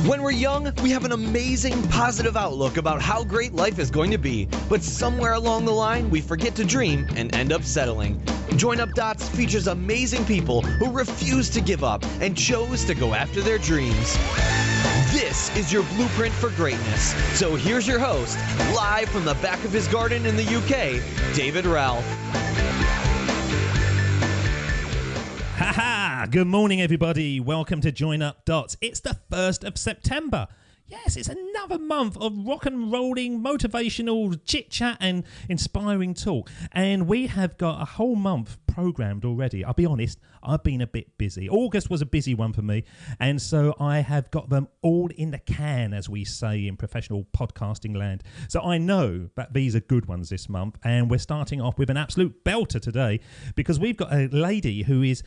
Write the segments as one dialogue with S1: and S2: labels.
S1: When we're young, we have an amazing, positive outlook about how great life is going to be, but somewhere along the line, we forget to dream and end up settling. Join Up Dots features amazing people who refuse to give up and chose to go after their dreams. This is your blueprint for greatness. So here's your host, live from the back of his garden in the UK, David Ralph.
S2: Ha-ha! Good morning, everybody. Welcome to Join Up Dots. It's the 1st of September. Yes, it's another month of rock and rolling, motivational chit-chat and inspiring talk. And we have got a whole month programmed already. I'll be honest, I've been a bit busy. August was a busy one for me. And so I have got them all in the can, as we say in professional podcasting land. So I know that these are good ones this month. And we're starting off with an absolute belter today because we've got a lady who is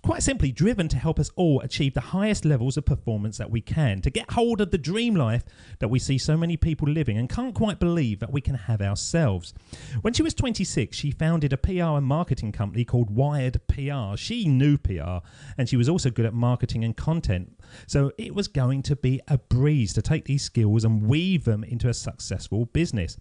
S2: quite simply driven to help us all achieve the highest levels of performance that we can, to get hold of the dream life that we see so many people living and can't quite believe that we can have ourselves. When she was 26, she founded a PR and marketing company called Wired PR. She knew PR and she was also good at marketing and content. So it was going to be a breeze to take these skills and weave them into a successful business.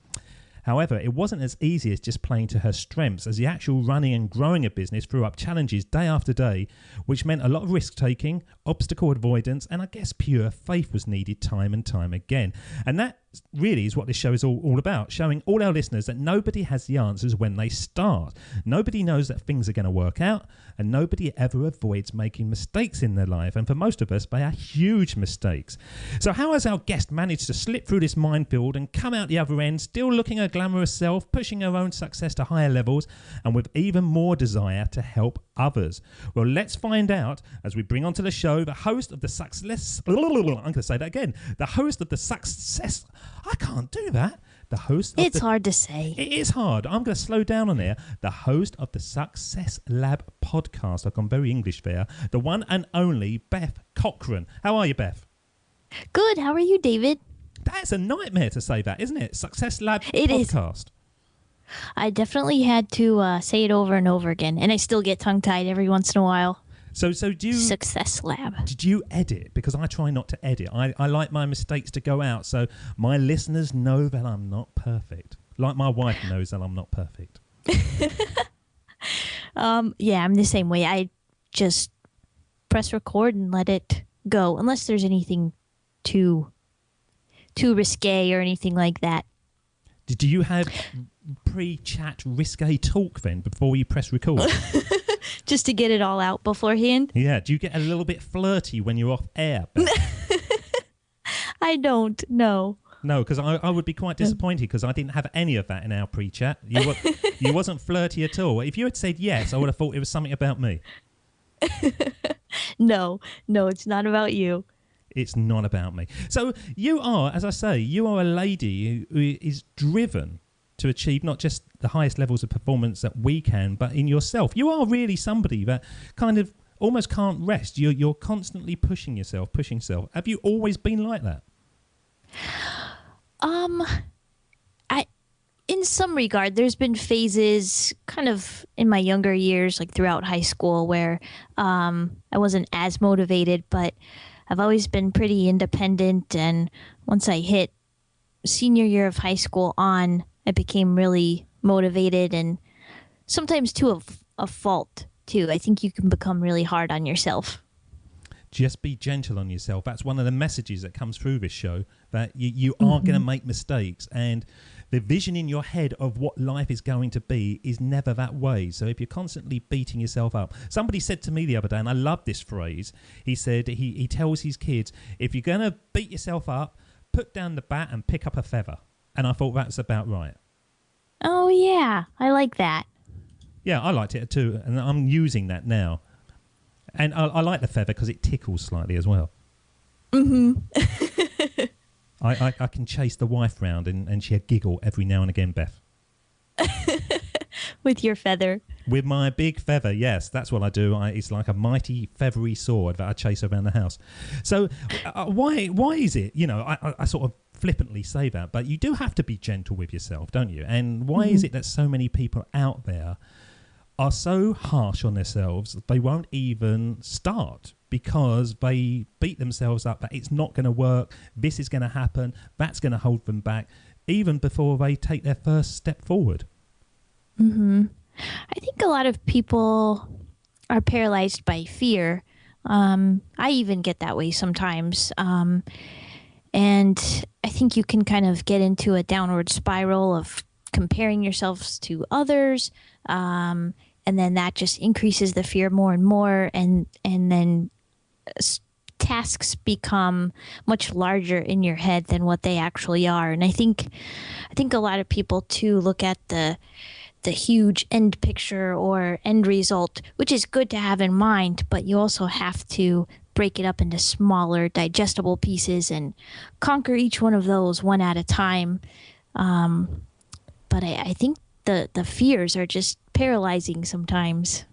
S2: However, it wasn't as easy as just playing to her strengths, as the actual running and growing a business threw up challenges day after day, which meant a lot of risk-taking, obstacle avoidance, and I guess pure faith was needed time and time again. And that really is what this show is all about, showing all our listeners that nobody has the answers when they start. Nobody knows that things are going to work out, and nobody ever avoids making mistakes in their life. And for most of us, they are huge mistakes. So how has our guest managed to slip through this minefield and come out the other end, still looking her glamorous self, pushing her own success to higher levels, and with even more desire to help others? Well, let's find out as we bring onto the show the host of the success... I'm going to say that again. The host of the success... I can't do that. The host of
S3: It's hard to say.
S2: It is hard. I'm going to slow down on there. The host of the Success Lab podcast. I've gone very English there. The one and only Beth Cochran. How are you, Beth?
S3: Good. How are you, David?
S2: That's a nightmare to say that, isn't it? Success Lab
S3: It
S2: podcast.
S3: Is. I definitely had to say it over and over again, and I still get tongue-tied every once in a while.
S2: So do you...
S3: Success Lab.
S2: Did you edit? Because I try not to edit. I like my mistakes to go out, so my listeners know that I'm not perfect. Like my wife knows that I'm not perfect.
S3: Yeah, I'm the same way. I just press record and let it go, unless there's anything too risque or anything like that.
S2: Did you have pre-chat risque talk then before you press record?
S3: Just to get it all out beforehand?
S2: Yeah. Do you get a little bit flirty when you're off air?
S3: I don't, no.
S2: No, because I would be quite disappointed because I didn't have any of that in our pre-chat. You wasn't flirty at all. If you had said yes, I would have thought it was something about me.
S3: No, it's not about you.
S2: It's not about me. So you are, as I say, you are a lady who is driven to achieve not just the highest levels of performance that we can, but in yourself. You are really somebody that kind of almost can't rest. You're constantly pushing yourself. Have you always been like that?
S3: In some regard, there's been phases kind of in my younger years, like throughout high school, where I wasn't as motivated, but I've always been pretty independent. And once I hit senior year of high school on, I became really motivated, and sometimes to a fault too. I think you can become really hard on yourself.
S2: Just be gentle on yourself. That's one of the messages that comes through this show, that you are going to make mistakes, and the vision in your head of what life is going to be is never that way. So if you're constantly beating yourself up. Somebody said to me the other day, and I love this phrase, he said he tells his kids, if you're going to beat yourself up, put down the bat and pick up a feather. And I thought that's about right.
S3: Oh, yeah. I like that.
S2: Yeah, I liked it too, and I'm using that now. And I like the feather because it tickles slightly as well.
S3: Mm-hmm.
S2: I can chase the wife round and she'll giggle every now and again, Beth.
S3: With your feather.
S2: With my big feather, yes. That's what I do. It's like a mighty feathery sword that I chase around the house. So why is it, I sort of flippantly say that, but you do have to be gentle with yourself, don't you? And why is it that so many people out there are so harsh on themselves that they won't even start because they beat themselves up that it's not going to work, this is going to happen, that's going to hold them back, even before they take their first step forward.
S3: Mm-hmm. I think a lot of people are paralyzed by fear. I even get that way sometimes. And I think you can kind of get into a downward spiral of comparing yourselves to others. And then that just increases the fear more and more. And then tasks become much larger in your head than what they actually are. And I think a lot of people too look at the huge end picture or end result, which is good to have in mind, but you also have to break it up into smaller, digestible pieces and conquer each one of those one at a time. But I think the fears are just paralyzing sometimes.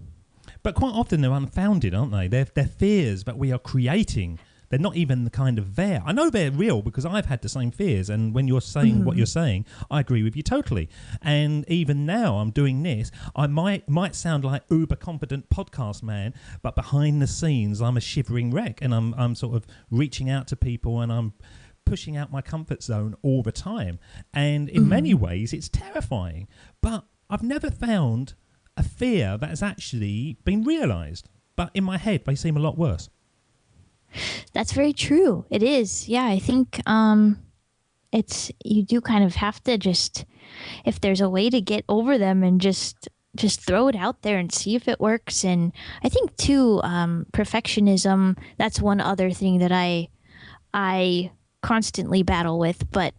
S2: But quite often they're unfounded, aren't they? They're fears that we are creating. They're not even the kind of there. I know they're real because I've had the same fears. And when you're saying what you're saying, I agree with you totally. And even now I'm doing this. I might sound like uber confident podcast man, but behind the scenes, I'm a shivering wreck. And I'm sort of reaching out to people and I'm pushing out my comfort zone all the time. And in many ways, it's terrifying. But I've never found a fear that has actually been realised. But in my head, they seem a lot worse.
S3: That's very true. It is. Yeah, I think it's you do kind of have to just, if there's a way to get over them and just throw it out there and see if it works. And I think too, perfectionism, that's one other thing that I constantly battle with, but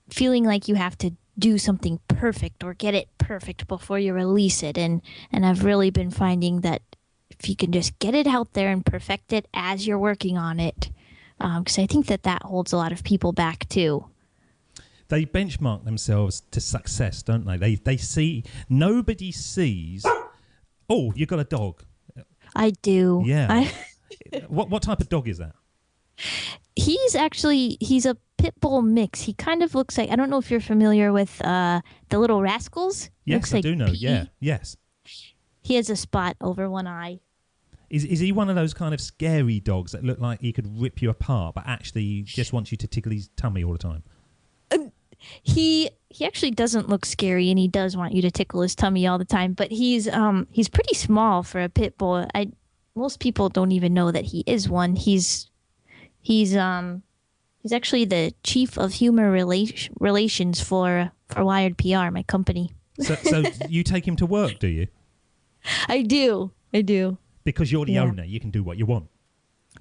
S3: feeling like you have to do something perfect or get it perfect before you release it. And I've really been finding that if you can just get it out there and perfect it as you're working on it, because I think that holds a lot of people back too.
S2: They benchmark themselves to success, don't they? They see, nobody sees, oh, you got a dog.
S3: I do.
S2: Yeah. What type of dog is that?
S3: He's a pit bull mix. He kind of looks like, I don't know if you're familiar with the Little Rascals.
S2: Yes, I do know. Yeah, yes.
S3: He has a spot over one eye.
S2: Is he one of those kind of scary dogs that look like he could rip you apart, but actually just wants you to tickle his tummy all the time?
S3: He actually doesn't look scary, and he does want you to tickle his tummy all the time. But he's pretty small for a pit bull. Most people don't even know that he is one. He's actually the chief of human relations for Wired PR, my company.
S2: So you take him to work, do you?
S3: I do.
S2: Because you're the owner, you can do what you want.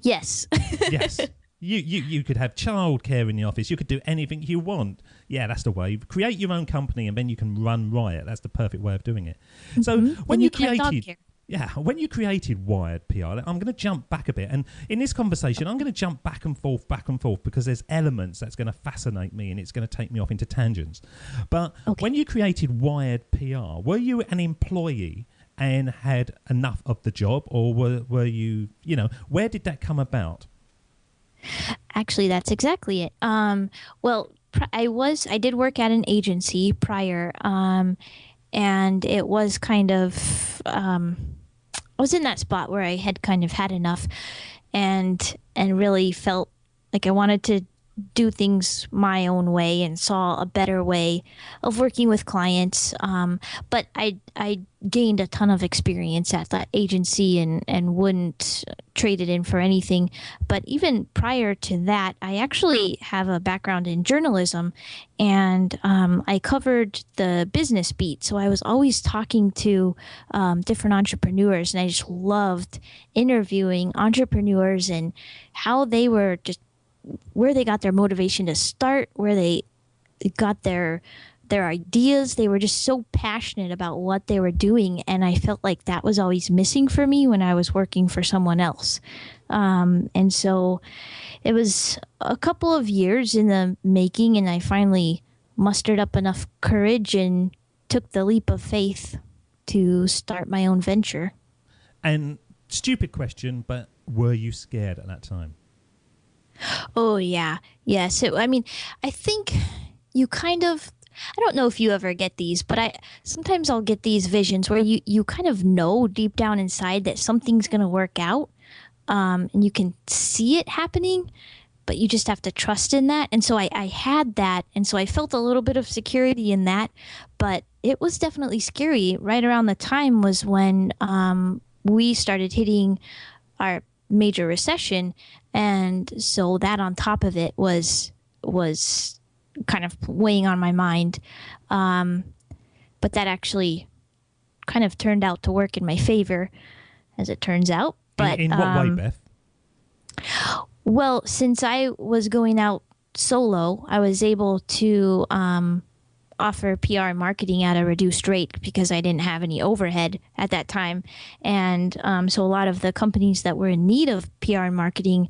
S3: Yes.
S2: Yes. You could have childcare in the office. You could do anything you want. Yeah, that's the way. Create your own company and then you can run riot. That's the perfect way of doing it. So when you created Wired PR, I'm going to jump back a bit. And in this conversation, I'm going to jump back and forth because there's elements that's going to fascinate me and it's going to take me off into tangents. But when you created Wired PR, were you an employee and had enough of the job, or were you, where did that come about?
S3: Actually, that's exactly it. Well, I did work at an agency prior, and it was kind of, I was in that spot where I had kind of had enough and really felt like I wanted to do things my own way and saw a better way of working with clients. But I gained a ton of experience at that agency and wouldn't trade it in for anything. But even prior to that, I actually have a background in journalism, and I covered the business beat. So I was always talking to different entrepreneurs, and I just loved interviewing entrepreneurs and how they were just, where they got their motivation to start, where they got their ideas. They were just so passionate about what they were doing, and I felt like that was always missing for me when I was working for someone else. And so it was a couple of years in the making, and I finally mustered up enough courage and took the leap of faith to start my own venture.
S2: And stupid question, but were you scared at that time?
S3: Oh, yeah. Yes. I think you kind of, I don't know if you ever get these, but sometimes I'll get these visions where you kind of know deep down inside that something's going to work out, and you can see it happening, but you just have to trust in that. And so I had that, and so I felt a little bit of security in that, but it was definitely scary. Right around the time was when we started hitting our major recession, and so that on top of it was kind of weighing on my mind. But that actually kind of turned out to work in my favor, as it turns out. But
S2: in what way, Beth?
S3: Well, since I was going out solo, I was able to offer PR and marketing at a reduced rate because I didn't have any overhead at that time. And so a lot of the companies that were in need of PR and marketing,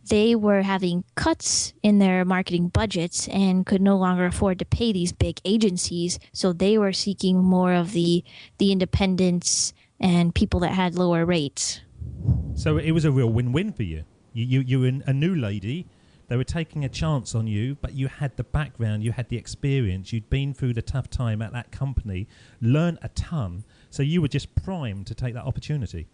S3: they were having cuts in their marketing budgets and could no longer afford to pay these big agencies. So they were seeking more of the independents and people that had lower rates.
S2: So it was a real win-win for you. You were a new lady. They were taking a chance on you, but you had the background, you had the experience, you'd been through the tough time at that company, learned a ton, so you were just primed to take that opportunity.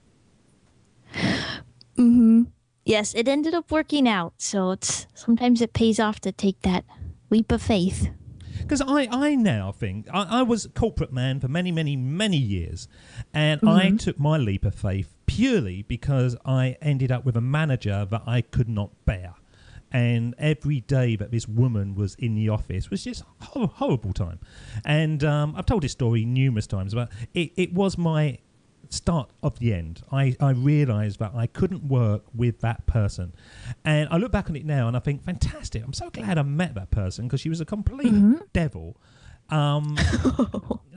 S3: Mm-hmm. Yes, it ended up working out, so sometimes it pays off to take that leap of faith.
S2: Because I now think, I was a corporate man for many, many, many years, and I took my leap of faith purely because I ended up with a manager that I could not bear. And every day that this woman was in the office was just a horrible time. And I've told this story numerous times, but it was my start of the end. I realised that I couldn't work with that person. And I look back on it now and I think, fantastic. I'm so glad I met that person because she was a complete devil.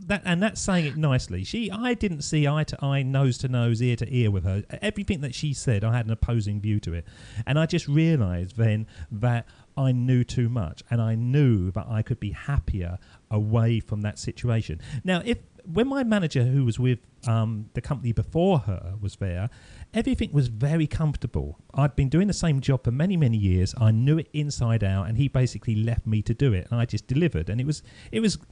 S2: That's saying it nicely. I didn't see eye to eye, nose to nose, ear to ear with her. Everything that she said, I had an opposing view to it. And I just realised then that I knew too much, and I knew that I could be happier away from that situation. Now, when my manager, who was with the company before her, was there, everything was very comfortable. I'd been doing the same job for many, many years. I knew it inside out, and he basically left me to do it, and I just delivered. And it was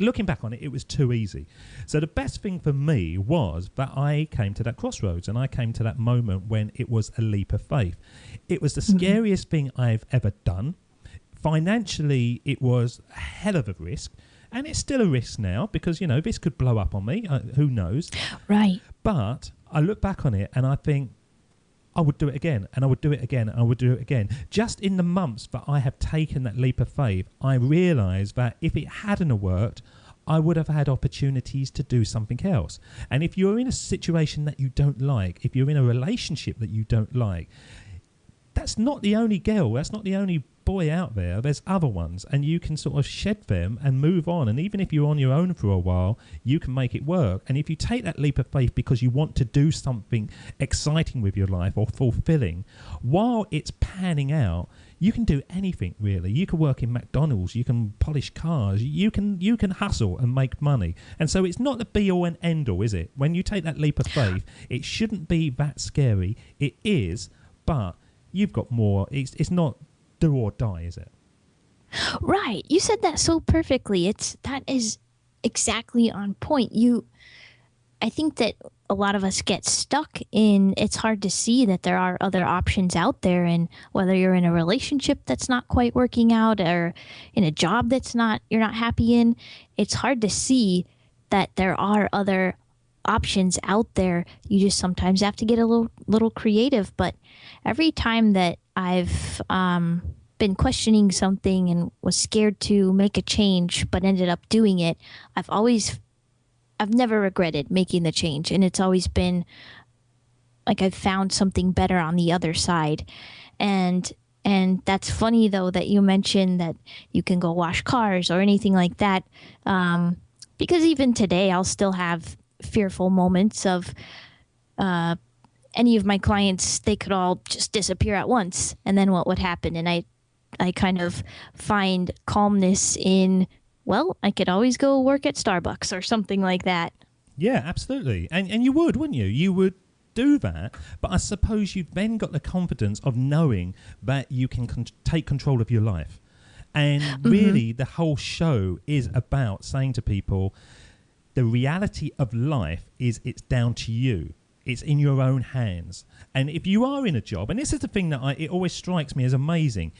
S2: looking back on it, it was too easy. So the best thing for me was that I came to that crossroads, and I came to that moment when it was a leap of faith. It was the scariest thing I've ever done. Financially, it was a hell of a risk. And it's still a risk now because, this could blow up on me. Who knows?
S3: Right.
S2: But I look back on it and I think I would do it again, and I would do it again, and I would do it again. Just in the months that I have taken that leap of faith, I realised that if it hadn't worked, I would have had opportunities to do something else. And if you're in a situation that you don't like, if you're in a relationship that you don't like, that's not the only girl, that's not the only boy out there. There's other ones, and you can sort of shed them and move on. And even if you're on your own for a while, you can make it work. And if you take that leap of faith because you want to do something exciting with your life or fulfilling, while it's panning out, you can do anything really. You can work in McDonald's, you can polish cars, you can hustle and make money. And so it's not the be all and end all, is it? When you take that leap of faith, it shouldn't be that scary. It is, but you've got more. It's not do or die, is it?
S3: Right. You said that so perfectly. That is exactly on point. I think that a lot of us get stuck in, it's hard to see that there are other options out there, and whether you're in a relationship that's not quite working out or in a job you're not happy in, it's hard to see that there are other options out there. You just sometimes have to get a little creative. But every time that I've been questioning something and was scared to make a change but ended up doing it, I've never regretted making the change, and it's always been like I've found something better on the other side. And that's funny though that you mentioned that you can go wash cars or anything like that, because even today I'll still have fearful moments of any of my clients, they could all just disappear at once, and then what would happen? And I kind of find calmness in, well, I could always go work at Starbucks or something like that.
S2: Yeah, absolutely. And you would, wouldn't you? You would do that, but I suppose you've then got the confidence of knowing that you can take control of your life. And really, the whole show is about saying to people, the reality of life is it's down to you. It's in your own hands. And if you are in a job, and this is the thing that it always strikes me as amazing,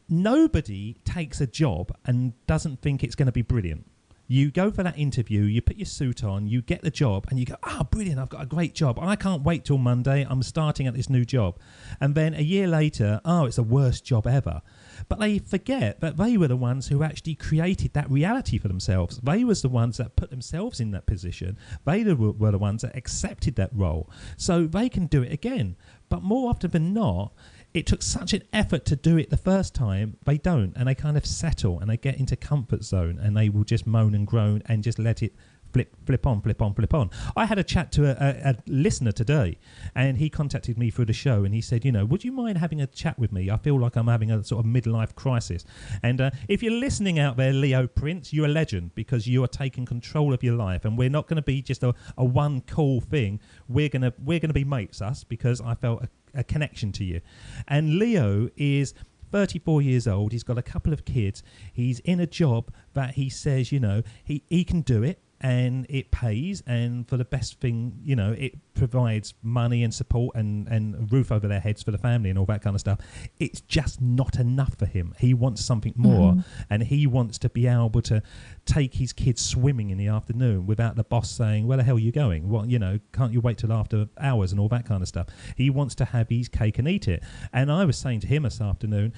S2: nobody takes a job and doesn't think it's going to be brilliant. You go for that interview, you put your suit on, you get the job, and you go, brilliant, I've got a great job. I can't wait till Monday. I'm starting at this new job. And then a year later, it's the worst job ever. But they forget that they were the ones who actually created that reality for themselves. They was the ones that put themselves in that position. They were the ones that accepted that role. So they can do it again. But more often than not, it took such an effort to do it the first time, they don't, and they kind of settle and they get into comfort zone and they will just moan and groan and just let it flip on. I had a chat to a listener today, and he contacted me through the show, and he said, would you mind having a chat with me? I feel like I'm having a sort of midlife crisis. And if you're listening out there, Leo Prince, you're a legend, because you are taking control of your life, and we're not going to be just a one cool thing. We're gonna be mates, us, because I felt a connection to you. And Leo is 34 years old. He's got a couple of kids. He's in a job that he says, he can do it. And it pays, and for the best thing, it provides money and support and a roof over their heads for the family and all that kind of stuff. It's just not enough for him. He wants something more, and he wants to be able to take his kids swimming in the afternoon without the boss saying, where the hell are you going? Well, can't you wait till after hours and all that kind of stuff? He wants to have his cake and eat it. And I was saying to him this afternoon,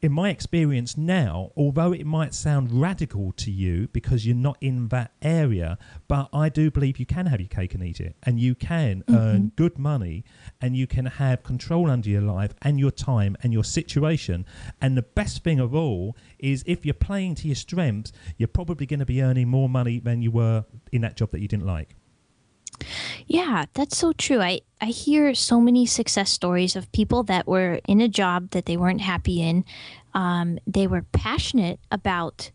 S2: in my experience now, although it might sound radical to you because you're not in that area, but I do believe you can have your cake and eat it, and you can earn good money, and you can have control under your life and your time and your situation. And the best thing of all is, if you're playing to your strengths, you're probably going to be earning more money than you were in that job that you didn't like.
S3: Yeah, that's so true. I hear so many success stories of people that were in a job that they weren't happy in. They were passionate about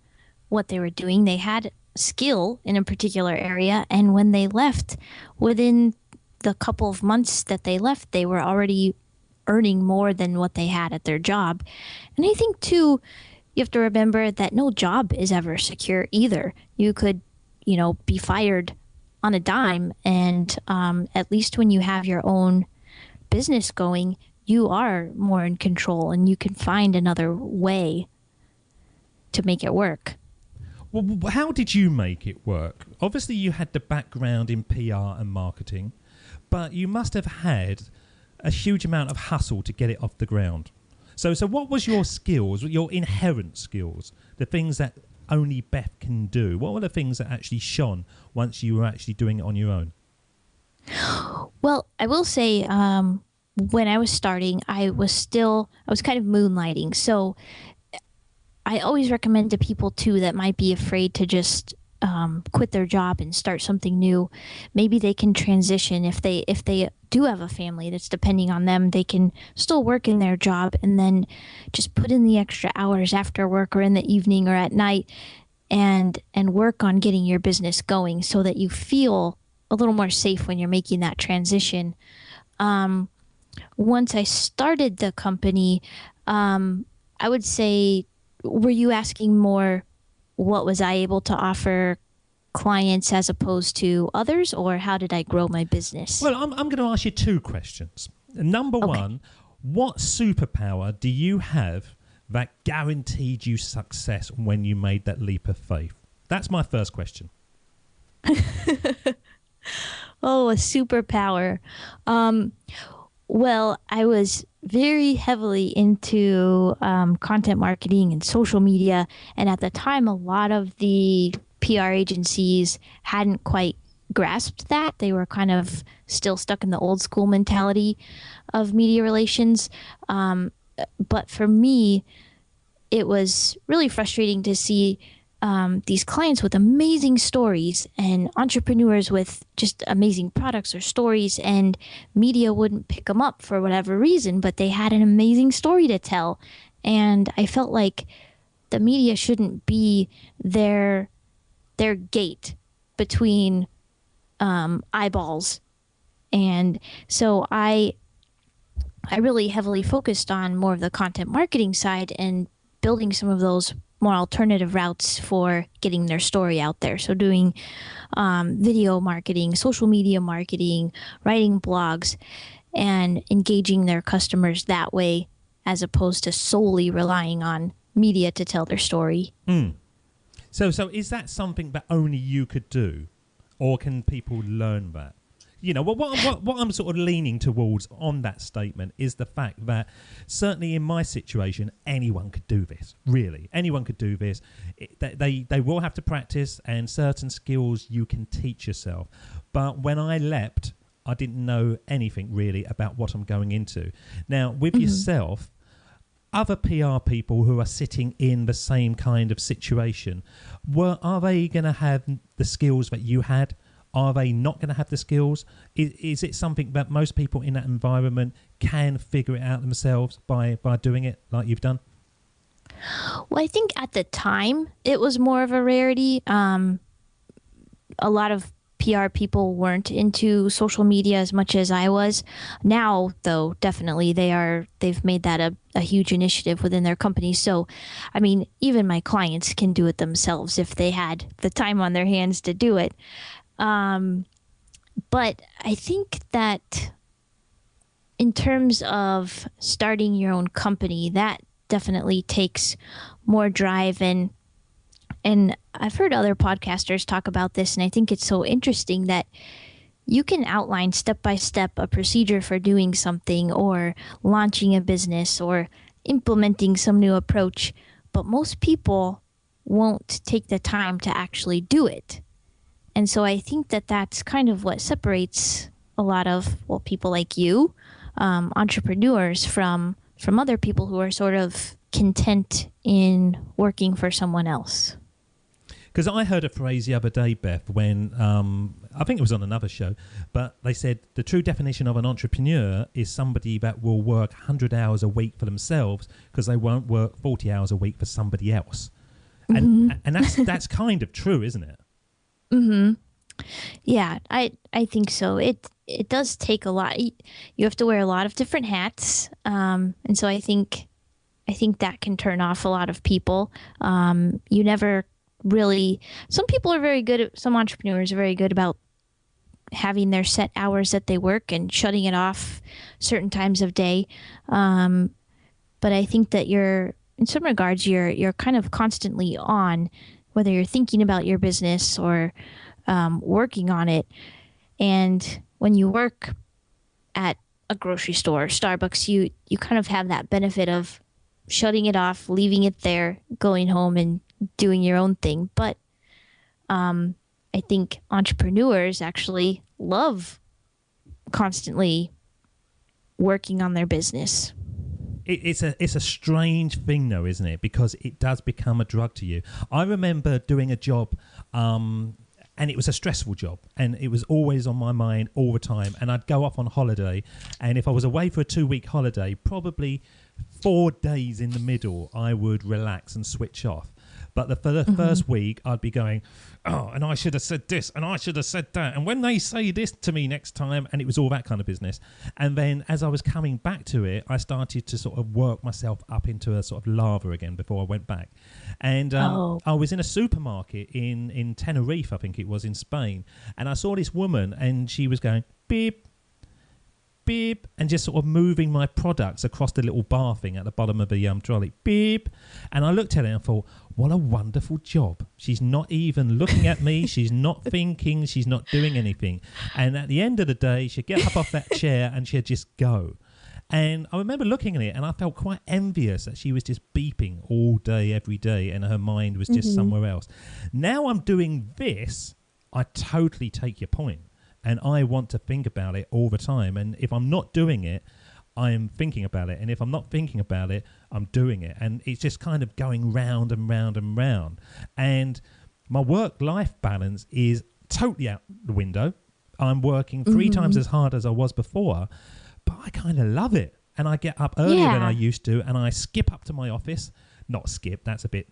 S3: what they were doing. They had skill in a particular area. And when they left, within the couple of months that they left, they were already earning more than what they had at their job. And I think, too, you have to remember that no job is ever secure either. You could, be fired on a dime, and at least when you have your own business going, you are more in control and you can find another way to make it work.
S2: Well, how did you make it work? Obviously, you had the background in PR and marketing, but you must have had a huge amount of hustle to get it off the ground. So what was your skills, your inherent skills, the things that only Beth can do? What were the things that actually shone once you were actually doing it on your own?
S3: Well, I will say, when I was starting, I was kind of moonlighting. So I always recommend to people too that might be afraid to just quit their job and start something new. Maybe they can transition. If they do have a family that's depending on them, they can still work in their job and then just put in the extra hours after work or in the evening or at night and work on getting your business going so that you feel a little more safe when you're making that transition. Once I started the company, I would say, were you asking more what was I able to offer clients as opposed to others, or how did I grow my business?
S2: Well, I'm going to ask you two questions. Number one, what superpower do you have that guaranteed you success when you made that leap of faith? That's my first question.
S3: Oh, a superpower. Well, I was very heavily into content marketing and social media. And at the time, a lot of the PR agencies hadn't quite grasped that. They were kind of still stuck in the old school mentality of media relations. But for me, it was really frustrating to see these clients with amazing stories and entrepreneurs with just amazing products or stories, and media wouldn't pick them up for whatever reason, but they had an amazing story to tell. And I felt like the media shouldn't be their gate between eyeballs. And so I really heavily focused on more of the content marketing side and building some of those more alternative routes for getting their story out there. So doing video marketing, social media marketing, writing blogs, and engaging their customers that way, as opposed to solely relying on media to tell their story.
S2: So is that something that only you could do, or can people learn that? You know, what I'm sort of leaning towards on that statement is the fact that certainly in my situation, anyone could do this. Really, anyone could do this. They will have to practice, and certain skills you can teach yourself. But when I leapt, I didn't know anything really about what I'm going into. Now, with yourself, other PR people who are sitting in the same kind of situation, are they going to have the skills that you had? Are they not going to have the skills? Is it something that most people in that environment can figure it out themselves by doing it like you've done?
S3: Well, I think at the time it was more of a rarity. A lot of PR people weren't into social media as much as I was. Now, though, definitely they've made that a huge initiative within their company. So, I mean, even my clients can do it themselves if they had the time on their hands to do it. But I think that in terms of starting your own company, that definitely takes more drive, and I've heard other podcasters talk about this, and I think it's so interesting that you can outline step by step a procedure for doing something or launching a business or implementing some new approach, but most people won't take the time to actually do it. And so I think that that's kind of what separates a lot of, well, people like you, entrepreneurs, from other people who are sort of content in working for someone else.
S2: Because I heard a phrase the other day, Beth, when I think it was on another show, but they said the true definition of an entrepreneur is somebody that will work 100 hours a week for themselves because they won't work 40 hours a week for somebody else. And that's kind of true, isn't it?
S3: Yeah, I think so. It does take a lot. You have to wear a lot of different hats, and so I think that can turn off a lot of people. You never really. Some people are very good. Some entrepreneurs are very good about having their set hours that they work and shutting it off certain times of day. But I think that in some regards, you're kind of constantly on, whether you're thinking about your business or working on it. And when you work at a grocery store, Starbucks, you kind of have that benefit of shutting it off, leaving it there, going home and doing your own thing. But I think entrepreneurs actually love constantly working on their business.
S2: It's a strange thing, though, isn't it? Because it does become a drug to you. I remember doing a job, and it was a stressful job, and it was always on my mind all the time. And I'd go off on holiday, and if I was away for a 2-week holiday, probably 4 days in the middle, I would relax and switch off. But for the first week, I'd be going, oh, and I should have said this, and I should have said that. And when they say this to me next time, and it was all that kind of business. And then as I was coming back to it, I started to sort of work myself up into a sort of lava again before I went back. And I was in a supermarket in Tenerife, I think it was, in Spain. And I saw this woman, and she was going, beep, beep, and just sort of moving my products across the little bar thing at the bottom of the trolley. Beep. And I looked at it and I thought, what a wonderful job. She's not even looking at me. She's not thinking. She's not doing anything. And at the end of the day, she'd get up off that chair and she'd just go. And I remember looking at it and I felt quite envious that she was just beeping all day, every day, and her mind was just somewhere else. Now I'm doing this, I totally take your point. And I want to think about it all the time. And if I'm not doing it, I'm thinking about it. And if I'm not thinking about it, I'm doing it. And it's just kind of going round and round and round. And my work-life balance is totally out the window. I'm working 3 times as hard as I was before, but I kind of love it. And I get up earlier than I used to, and I skip up to my office. Not skip, that's a bit...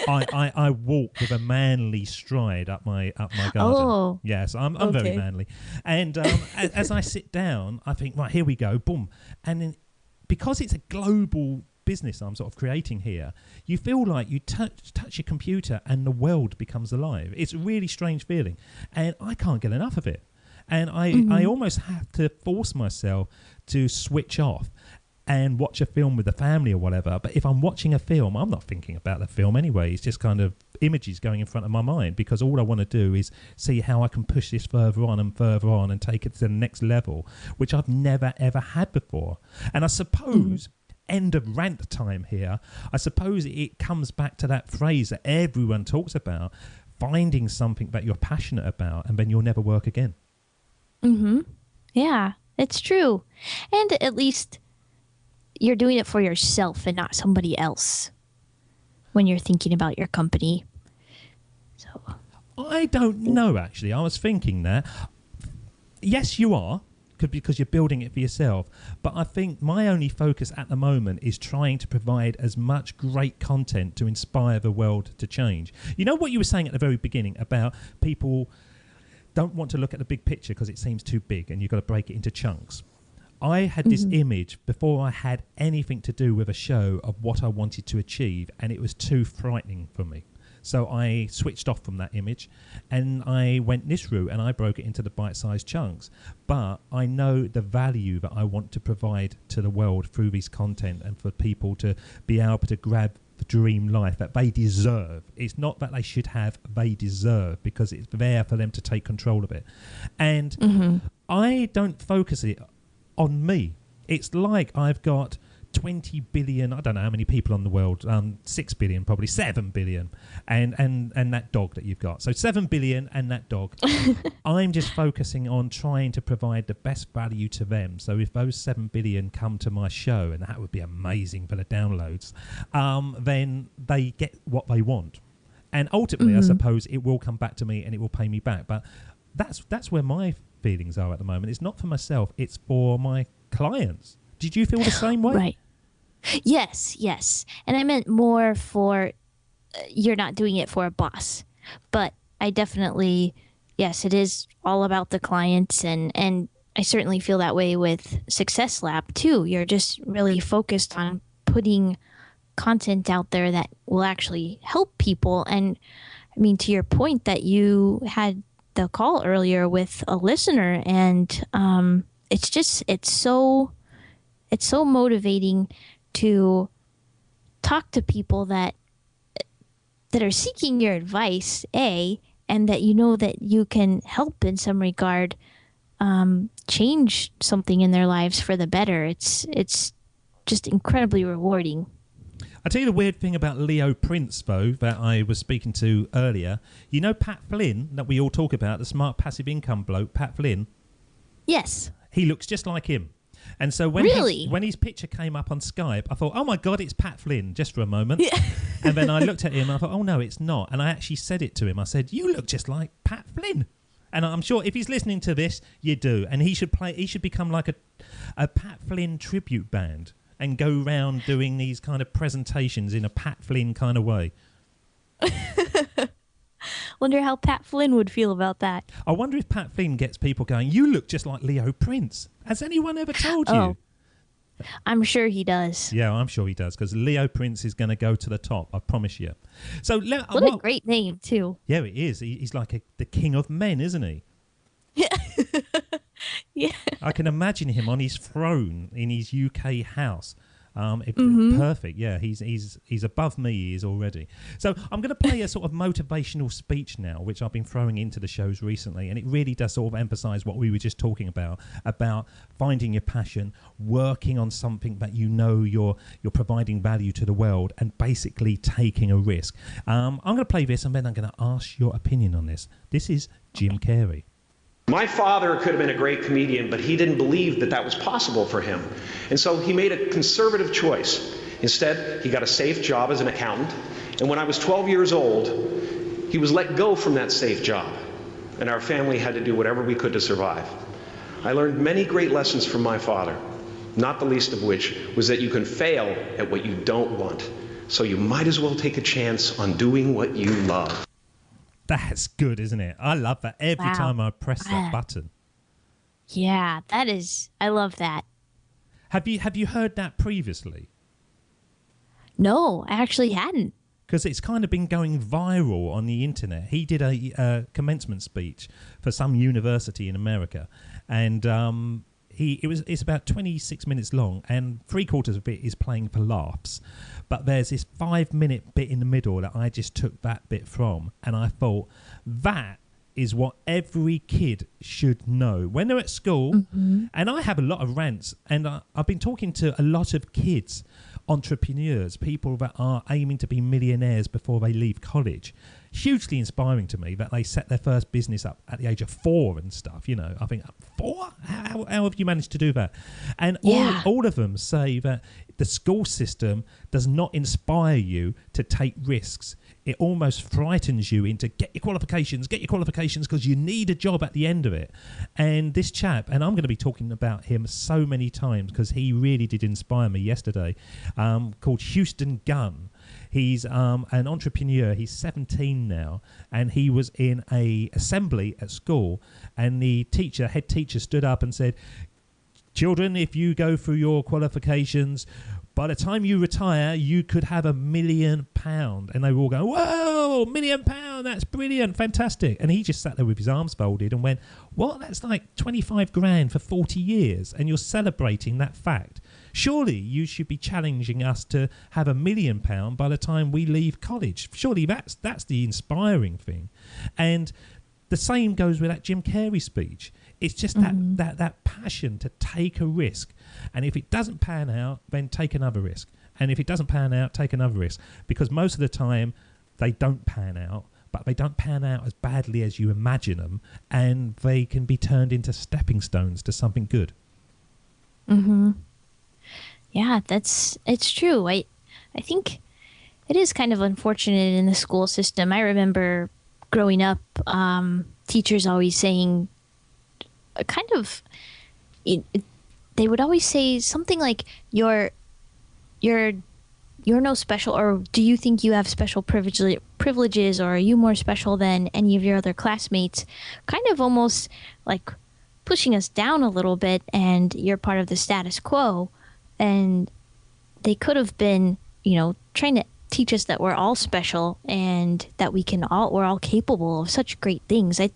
S2: I walk with a manly stride up my garden.
S3: Oh.
S2: Yes, I'm very manly. And as I sit down, I think, right, here we go, boom. And then, because it's a global business I'm sort of creating here, you feel like you touch your computer and the world becomes alive. It's a really strange feeling, and I can't get enough of it. And I almost have to force myself to switch off and watch a film with the family or whatever. But if I'm watching a film, I'm not thinking about the film anyway. It's just kind of images going in front of my mind, because all I want to do is see how I can push this further on and take it to the next level, which I've never, ever had before. And I suppose, end of rant time here, I suppose it comes back to that phrase that everyone talks about, finding something that you're passionate about, and then you'll never work again.
S3: Yeah, it's true. And at least you're doing it for yourself and not somebody else when you're thinking about your company. So
S2: I don't know, actually. I was thinking that. Yes, you are, because you're building it for yourself. But I think my only focus at the moment is trying to provide as much great content to inspire the world to change. You know what you were saying at the very beginning about people don't want to look at the big picture because it seems too big and you've got to break it into chunks. I had this image before I had anything to do with a show of what I wanted to achieve, and it was too frightening for me. So I switched off from that image and I went this route, and I broke it into the bite-sized chunks. But I know the value that I want to provide to the world through this content, and for people to be able to grab the dream life that they deserve. It's not that they should have, they deserve, because it's there for them to take control of it. And I don't focus it on me. It's like I've got 20 billion, I don't know how many people on the world, 6 billion, probably 7 billion, and that dog that you've got. So 7 billion and that dog. I'm just focusing on trying to provide the best value to them. So if those 7 billion come to my show, and that would be amazing for the downloads, then they get what they want. And ultimately, I suppose it will come back to me and it will pay me back. But that's where my feelings are at the moment. It's not for myself, it's for my clients. Did you feel the same way?
S3: Right. Yes. And I meant more for you're not doing it for a boss. But I definitely, yes, it is all about the clients. And I certainly feel that way with Success Lab, too. You're just really focused on putting content out there that will actually help people. And I mean, to your point that you had the call earlier with a listener, and it's so motivating to talk to people that are seeking your advice, and that you know that you can help in some regard change something in their lives for the better. It's just incredibly rewarding.
S2: I'll tell you the weird thing about Leo Prince, though, that I was speaking to earlier. You know Pat Flynn, that we all talk about, the smart passive income bloke, Pat Flynn?
S3: Yes.
S2: He looks just like him. And so when his picture came up on Skype, I thought, oh my God, it's Pat Flynn, just for a moment. Yeah. And then I looked at him and I thought, oh no, it's not. And I actually said it to him. I said, you look just like Pat Flynn. And I'm sure if he's listening to this, you do. And he should become like a Pat Flynn tribute band and go around doing these kind of presentations in a Pat Flynn kind of way.
S3: Wonder how Pat Flynn would feel about that.
S2: I wonder if Pat Flynn gets people going, you look just like Leo Prince. Has anyone ever told you?
S3: I'm sure he does.
S2: Yeah, I'm sure he does, because Leo Prince is going to go to the top, I promise you. So
S3: what a great name, too.
S2: Yeah, it is. He's like the king of men, isn't he?
S3: Yeah. Yeah.
S2: I can imagine him on his throne in his UK house. Perfect. Yeah, he's above me. He is already. So I'm going to play a sort of motivational speech now, which I've been throwing into the shows recently, and it really does sort of emphasise what we were just talking about finding your passion, working on something that you know you're providing value to the world, and basically taking a risk. I'm going to play this, and then I'm going to ask your opinion on this. This is Jim Carrey.
S4: My father could have been a great comedian, but he didn't believe that was possible for him. And so he made a conservative choice. Instead, he got a safe job as an accountant. And when I was 12 years old, he was let go from that safe job. And our family had to do whatever we could to survive. I learned many great lessons from my father, not the least of which was that you can fail at what you don't want. So you might as well take a chance on doing what you love.
S2: That's good, isn't it? I love that every time I press that button.
S3: Yeah, that is. I love that.
S2: Have you heard that previously?
S3: No, I actually hadn't.
S2: Because it's kind of been going viral on the internet. He did a commencement speech for some university in America, and it's about 26 minutes long, and 3/4 of it is playing for laughs. But there's this 5-minute bit in the middle that I just took that bit from, and I thought that is what every kid should know when they're at school. Mm-hmm. And I have a lot of rants, and I've been talking to a lot of kids, entrepreneurs, people that are aiming to be millionaires before they leave college. Hugely inspiring to me that they set their first business up at the age of 4 and stuff. You know, I think 4? How have you managed to do that? And all of them say that the school system does not inspire you to take risks. It almost frightens you into get your qualifications because you need a job at the end of it. And this chap, and I'm going to be talking about him so many times because he really did inspire me yesterday, called Houston Gunn. He's an entrepreneur. He's 17 now, and he was in a assembly at school, and the head teacher stood up and said, "Children, if you go through your qualifications, by the time you retire, you could have £1 million." And they were all going, "Whoa, £1 million, that's brilliant, fantastic." And he just sat there with his arms folded and went, "What? That's like 25 grand for 40 years. And you're celebrating that fact. Surely you should be challenging us to have £1 million by the time we leave college. Surely that's the inspiring thing." And the same goes with that Jim Carrey speech. It's just that passion to take a risk. And if it doesn't pan out, then take another risk. And if it doesn't pan out, take another risk. Because most of the time, they don't pan out, but they don't pan out as badly as you imagine them. And they can be turned into stepping stones to something good.
S3: Mm-hmm. Yeah, it's true. I think it is kind of unfortunate in the school system. I remember growing up, teachers always saying, they would always say something like, you're no special, or do you think you have special privileges, or are you more special than any of your other classmates? Kind of almost like pushing us down a little bit, and you're part of the status quo. And they could have been, trying to teach us that we're all special and that we're all capable of such great things. I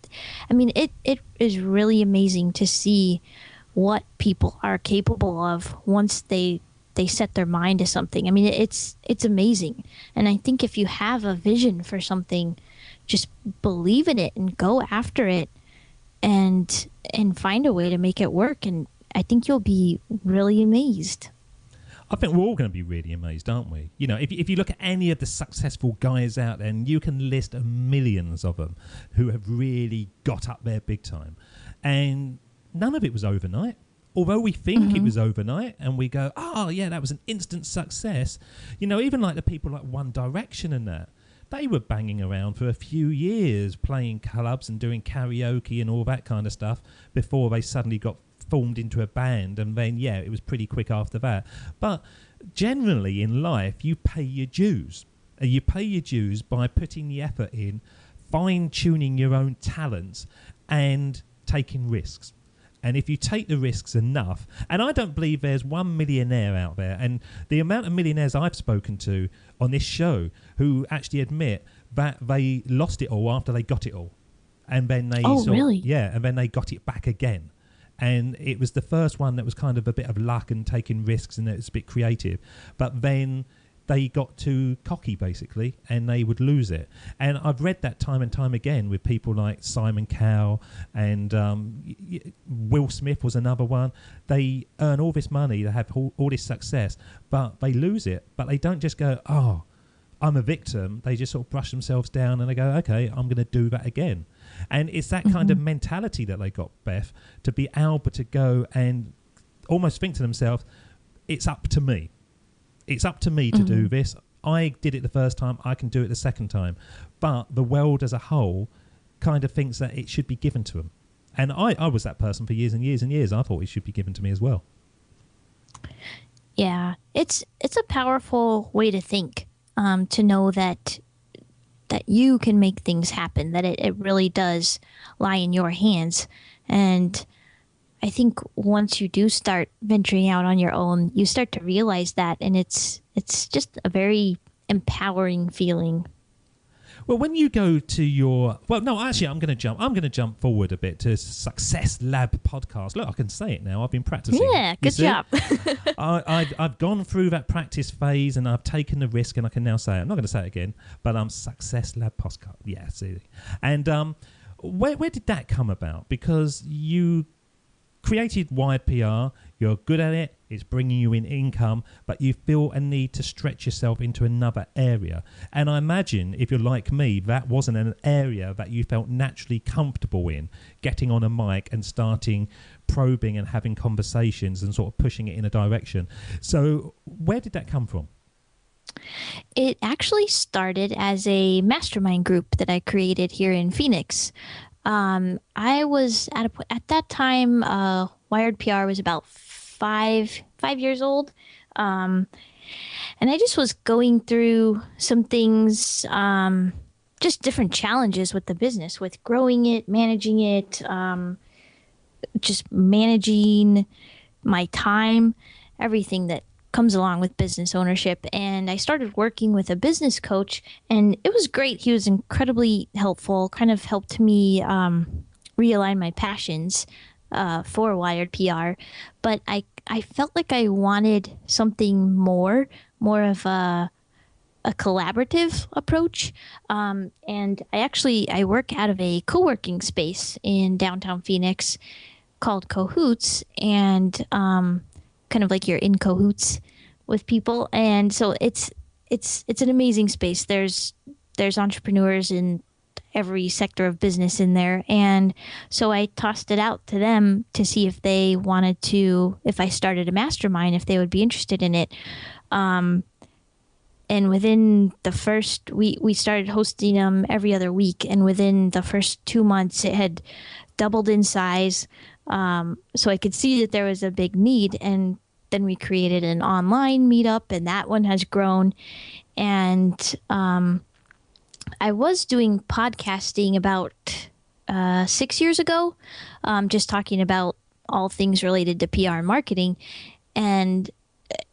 S3: mean, it is really amazing to see what people are capable of once they set their mind to something. I mean, it's amazing. And I think if you have a vision for something, just believe in it and go after it and find a way to make it work. And I think you'll be really amazed.
S2: I think we're all going to be really amazed, aren't we? If you look at any of the successful guys out there, and you can list millions of them who have really got up there big time. And none of it was overnight. Although we think it was overnight and we go, "Oh, yeah, that was an instant success." Even like the people like One Direction and that, they were banging around for a few years, playing clubs and doing karaoke and all that kind of stuff before they suddenly got formed into a band. And then, it was pretty quick after that. But generally in life, you pay your dues. And you pay your dues by putting the effort in, fine-tuning your own talents and taking risks. And if you take the risks enough, and I don't believe there's one millionaire out there, and the amount of millionaires I've spoken to on this show who actually admit that they lost it all after they got it all. And then they
S3: really?
S2: Yeah, and then they got it back again. And it was the first one that was kind of a bit of luck and taking risks, and it was a bit creative. But then they got too cocky, basically, and they would lose it. And I've read that time and time again with people like Simon Cowell, and Will Smith was another one. They earn all this money, they have all this success, but they lose it. But they don't just go, "Oh, I'm a victim." They just sort of brush themselves down and they go, "Okay, I'm going to do that again." And it's that kind of mentality that they got, Beth, to be able to go and almost think to themselves, "It's up to me. It's up to me to do this. I did it the first time, I can do it the second time." But the world as a whole kind of thinks that it should be given to them. And I was that person for years and years and years. I thought it should be given to me as well.
S3: Yeah, it's a powerful way to think, to know that you can make things happen, that it really does lie in your hands. And I think once you do start venturing out on your own, you start to realize that, and it's just a very empowering feeling.
S2: Well, when you go to your... Well, no, actually, I'm going to jump forward a bit to Success Lab podcast. Look, I can say it now. I've been practicing.
S3: Yeah, good job.
S2: I've gone through that practice phase and I've taken the risk, and I can now say it. I'm not going to say it again, but Success Lab podcast. Yeah, see. And where did that come about? Because you created Wired PR, you're good at it, it's bringing you in income, but you feel a need to stretch yourself into another area. And I imagine, if you're like me, that wasn't an area that you felt naturally comfortable in, getting on a mic and starting probing and having conversations and sort of pushing it in a direction. So where did that come from?
S3: It actually started as a mastermind group that I created here in Phoenix. I was at that time, Wired PR was about five years old. And I just was going through some things, just different challenges with the business, with growing it, managing it, just managing my time, everything that comes along with business ownership. And I started working with a business coach, and it was great. He was incredibly helpful, kind of helped me realign my passions for Wired PR. But I felt like I wanted something more of a collaborative approach. And I work out of a co-working space in downtown Phoenix called Cahoots, and kind of like you're in cahoots with people. And so it's an amazing space. There's entrepreneurs in every sector of business in there. And so I tossed it out to them to see if they wanted to, if I started a mastermind, if they would be interested in it. And within the first, we started hosting them every other week. And within the first 2 months, it had doubled in size. So I could see that there was a big need. And then we created an online meetup, and that one has grown. And I was doing podcasting about 6 years ago, just talking about all things related to PR and marketing. And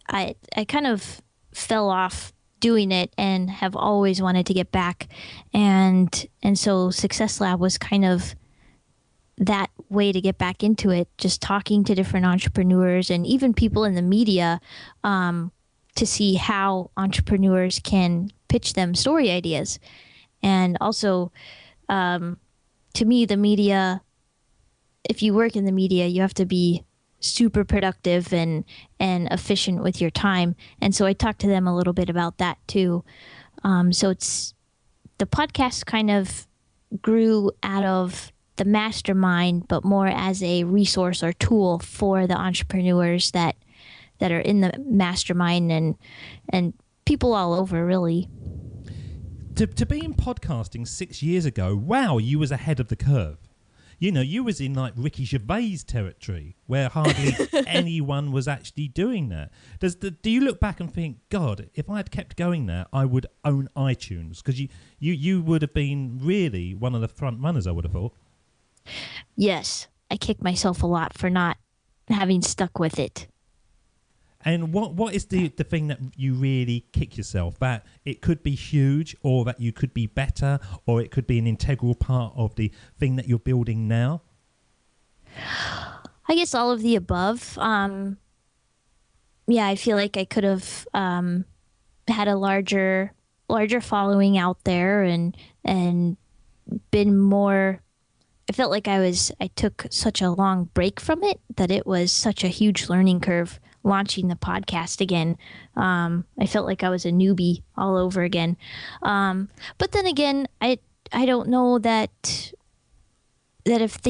S3: I kind of fell off doing it and have always wanted to get back. And so Success Lab was kind of that way to get back into it, just talking to different entrepreneurs and even people in the media to see how entrepreneurs can pitch them story ideas. And also, to me, the media, if you work in the media, you have to be super productive and efficient with your time. And so I talked to them a little bit about that too. So the podcast kind of grew out of the mastermind, but more as a resource or tool for the entrepreneurs that are in the mastermind and people all over, really.
S2: To be in podcasting 6 years ago, wow, you was ahead of the curve. You know, you was in like Ricky Gervais territory where hardly anyone was actually doing that. Do you look back and think, God, if I had kept going there, I would own iTunes? Because you would have been really one of the front runners, I would have thought.
S3: Yes, I kick myself a lot for not having stuck with it.
S2: And what is the thing that you really kick yourself? That it could be huge, or that you could be better, or it could be an integral part of the thing that you're building now?
S3: I guess all of the above. Yeah, I feel like I could have had a larger following out there and been more. I felt like I took such a long break from it that it was such a huge learning curve launching the podcast again. I felt like I was a newbie all over again. But then again, I don't know that if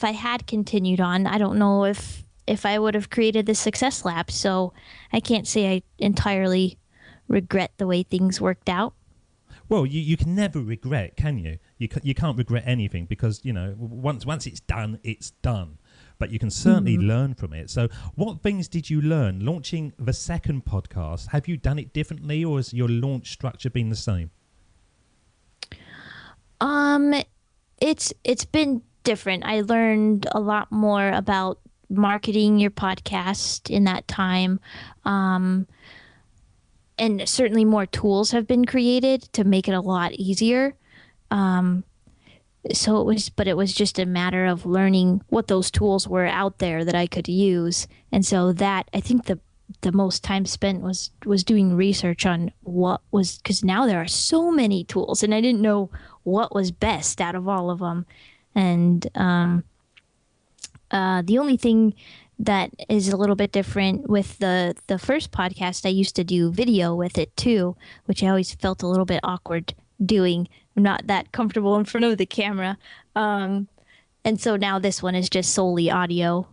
S3: I had continued on, I don't know if I would have created the Success Lab. So I can't say I entirely regret the way things worked out.
S2: Well, you can never regret, can you? You can't regret anything because, you know, once it's done, it's done. But you can certainly learn from it. So what things did you learn? Launching the second podcast, have you done it differently, or has your launch structure been the same?
S3: It's been different. I learned a lot more about marketing your podcast in that time. And certainly more tools have been created to make it a lot easier. So it was just a matter of learning what those tools were out there that I could use. And so that, I think the most time spent was doing research on what was, because now there are so many tools and I didn't know what was best out of all of them. And the only thing that is a little bit different with the first podcast, I used to do video with it too, which I always felt a little bit awkward doing. I'm not that comfortable in front of the camera. And so now this one is just solely audio.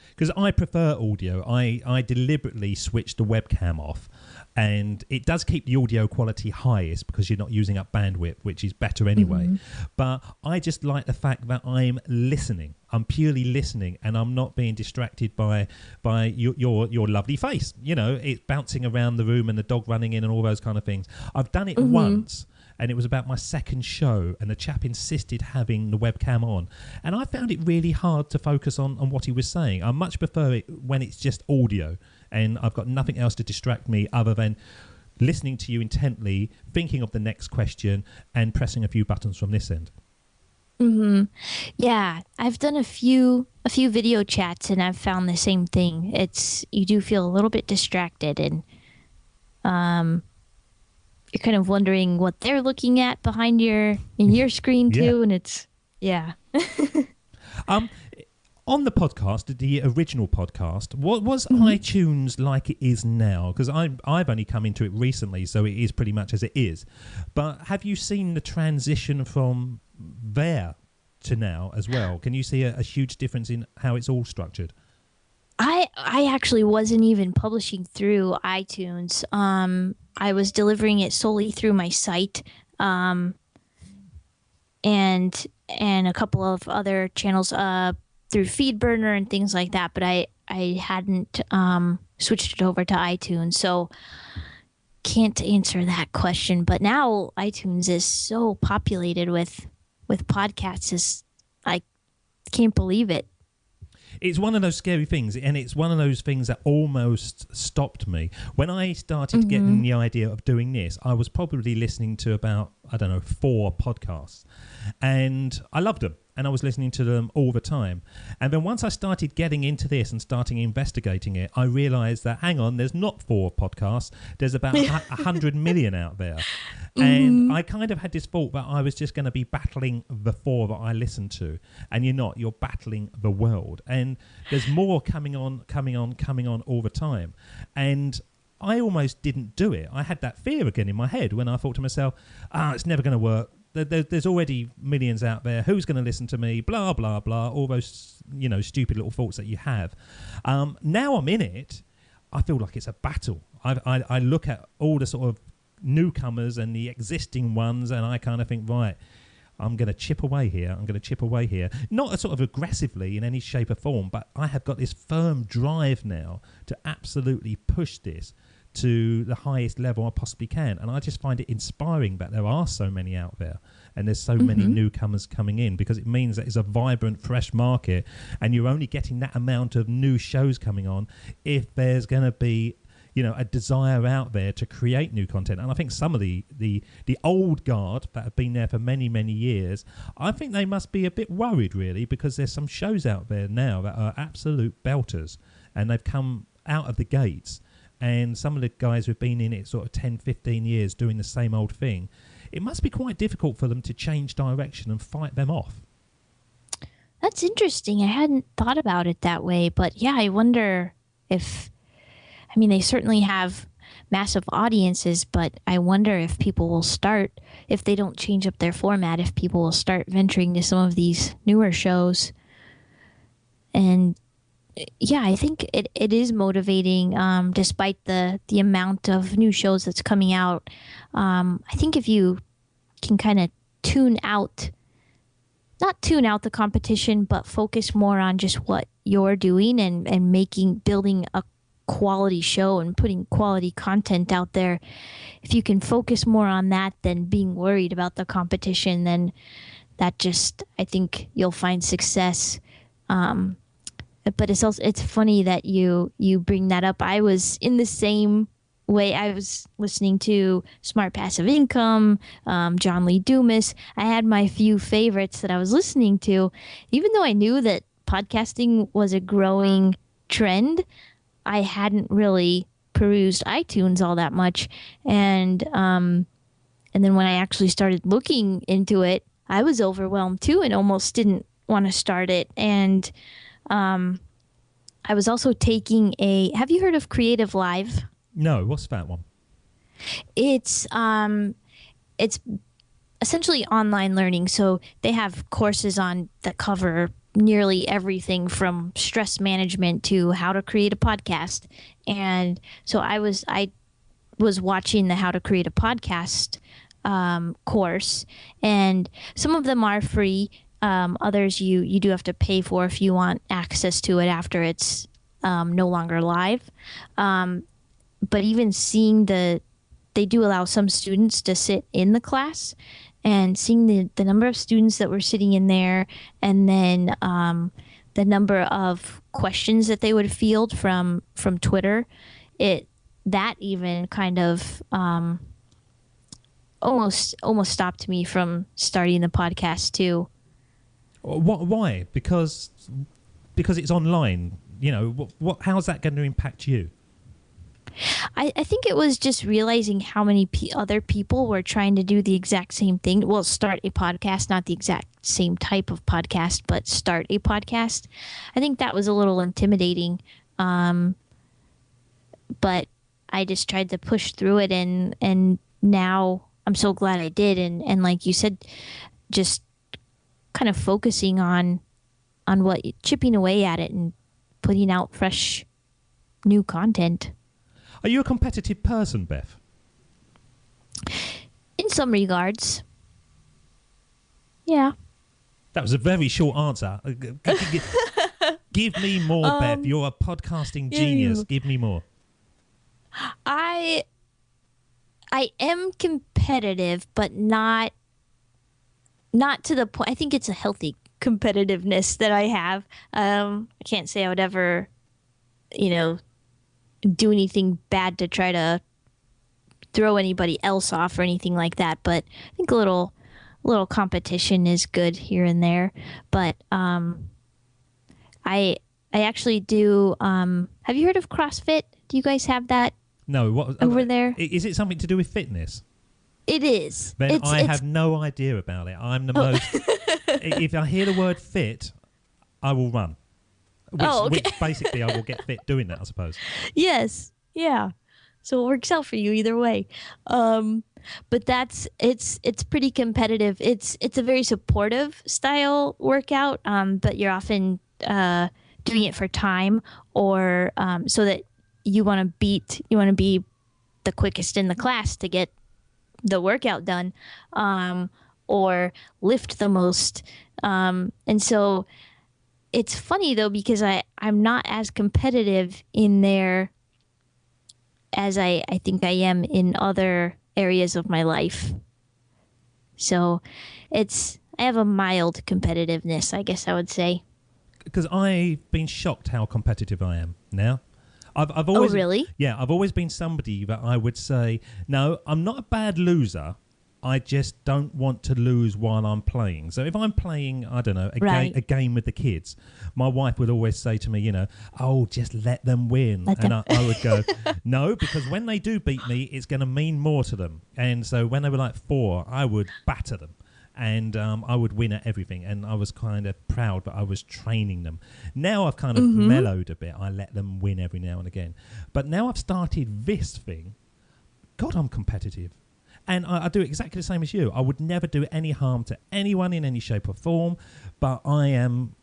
S2: Because I prefer audio. I deliberately switched the webcam off, and it does keep the audio quality highest because you're not using up bandwidth, which is better anyway. Mm-hmm. But I just like the fact that I'm listening. I'm purely listening, and I'm not being distracted by your lovely face. You know, it's bouncing around the room and the dog running in and all those kind of things. I've done it once. And it was about my second show, and the chap insisted having the webcam on. And I found it really hard to focus on what he was saying. I much prefer it when it's just audio, and I've got nothing else to distract me other than listening to you intently, thinking of the next question, and pressing a few buttons from this end.
S3: Mm-hmm. Yeah, I've done a few video chats, and I've found the same thing. You do feel a little bit distracted, and you're kind of wondering what they're looking at behind your screen too, and it's
S2: on the podcast, the original podcast, what was iTunes like it is now? Because I've only come into it recently, so it is pretty much as it is. But have you seen the transition from there to now as well? Can you see a huge difference in how it's all structured?
S3: I actually wasn't even publishing through iTunes. I was delivering it solely through my site, and a couple of other channels through FeedBurner and things like that. But I hadn't switched it over to iTunes, so can't answer that question. But now iTunes is so populated with podcasts, I can't believe it.
S2: It's one of those scary things, and it's one of those things that almost stopped me. When I started getting the idea of doing this, I was probably listening to about, 4 podcasts, and I loved them, and I was listening to them all the time. And then once I started getting into this and starting investigating it, I realised that, hang on, there's not 4 podcasts, there's about 100 million out there. And I kind of had this thought that I was just going to be battling the 4 that I listened to. And you're not. You're battling the world. And there's more coming on all the time. And I almost didn't do it. I had that fear again in my head when I thought to myself, it's never going to work. There's already millions out there. Who's going to listen to me? Blah, blah, blah. All those, stupid little thoughts that you have. Now I'm in it. I feel like it's a battle. I look at all the sort of newcomers and the existing ones, and I kind of think, right, I'm going to chip away here. Not sort of aggressively in any shape or form, but I have got this firm drive now to absolutely push this to the highest level I possibly can. And I just find it inspiring that there are so many out there and there's so many newcomers coming in, because it means that it's a vibrant, fresh market, and you're only getting that amount of new shows coming on if there's going to be a desire out there to create new content. And I think some of the old guard that have been there for many, many years, I think they must be a bit worried, really, because there's some shows out there now that are absolute belters, and they've come out of the gates. And some of the guys who've been in it sort of 10, 15 years doing the same old thing, it must be quite difficult for them to change direction and fight them off.
S3: That's interesting. I hadn't thought about it that way. But yeah, I wonder if... they certainly have massive audiences, but I wonder if people will start, if they don't change up their format, if people will start venturing to some of these newer shows. And yeah, I think it is motivating, despite the amount of new shows that's coming out. I think if you can kind of not tune out the competition, but focus more on just what you're doing and building a quality show and putting quality content out there. If you can focus more on that than being worried about the competition, then that just, I think you'll find success. But it's funny that you bring that up. I was in the same way. I was listening to Smart Passive Income, John Lee Dumas. I had my few favorites that I was listening to, even though I knew that podcasting was a growing trend. I hadn't really perused iTunes all that much, and then when I actually started looking into it, I was overwhelmed too, and almost didn't want to start it. And I was also taking have you heard of Creative Live?
S2: No, what's that one?
S3: It's essentially online learning. So they have courses that cover nearly everything from stress management to how to create a podcast. And so I was watching the How to Create a Podcast course, and some of them are free. Others you do have to pay for if you want access to it after it's no longer live. But even seeing they do allow some students to sit in the class, and seeing the number of students that were sitting in there, and then the number of questions that they would field from Twitter, that even kind of almost stopped me from starting the podcast too.
S2: Why? Because it's online. You know, how's that going to impact you?
S3: I think it was just realizing how many other people were trying to do the exact same thing. Well, start a podcast, not the exact same type of podcast, but start a podcast. I think that was a little intimidating. But I just tried to push through it, and now I'm so glad I did. And like you said, just kind of focusing on chipping away at it and putting out fresh new content.
S2: Are you a competitive person, Beth?
S3: In some regards. Yeah.
S2: That was a very short answer. Give me more, Beth. You're a podcasting genius. Give me more.
S3: I am competitive, but not to the point. I think it's a healthy competitiveness that I have. I can't say I would ever, do anything bad to try to throw anybody else off or anything like that. But I think a little competition is good here and there. But I actually do. Have you heard of CrossFit? Do you guys have that?
S2: No. What
S3: over there?
S2: Is it something to do with fitness?
S3: It is.
S2: Then I have no idea about it. I'm the most. If I hear the word fit, I will run. Which basically I will get fit doing that, I suppose.
S3: Yes. Yeah. So it works out for you either way. But it's pretty competitive. It's a very supportive style workout, but you're often doing it for time, or so that you want to be the quickest in the class to get the workout done, or lift the most. And so it's funny though, because I'm not as competitive in there as I think I am in other areas of my life. So I have a mild competitiveness, I guess I would say.
S2: Because I've been shocked how competitive I am now. I've always,
S3: oh, really?
S2: Yeah, I've always been somebody that I would say, no, I'm not a bad loser. I just don't want to lose while I'm playing. So if I'm playing, I don't know, a game with the kids, my wife would always say to me, oh, just let them win. I would go, no, because when they do beat me, it's going to mean more to them. And so when they were like 4, I would batter them. And I would win at everything. And I was kind of proud that I was training them. Now I've kind of mellowed a bit. I let them win every now and again. But now I've started this thing. God, I'm competitive. And I do exactly the same as you. I would never do any harm to anyone in any shape or form. But I'm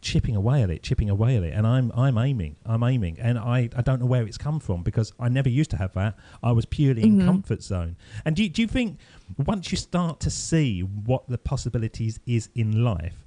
S2: chipping away at it, and I'm aiming. And I don't know where it's come from, because I never used to have that. I was purely in comfort zone. And do you think once you start to see what the possibilities is in life,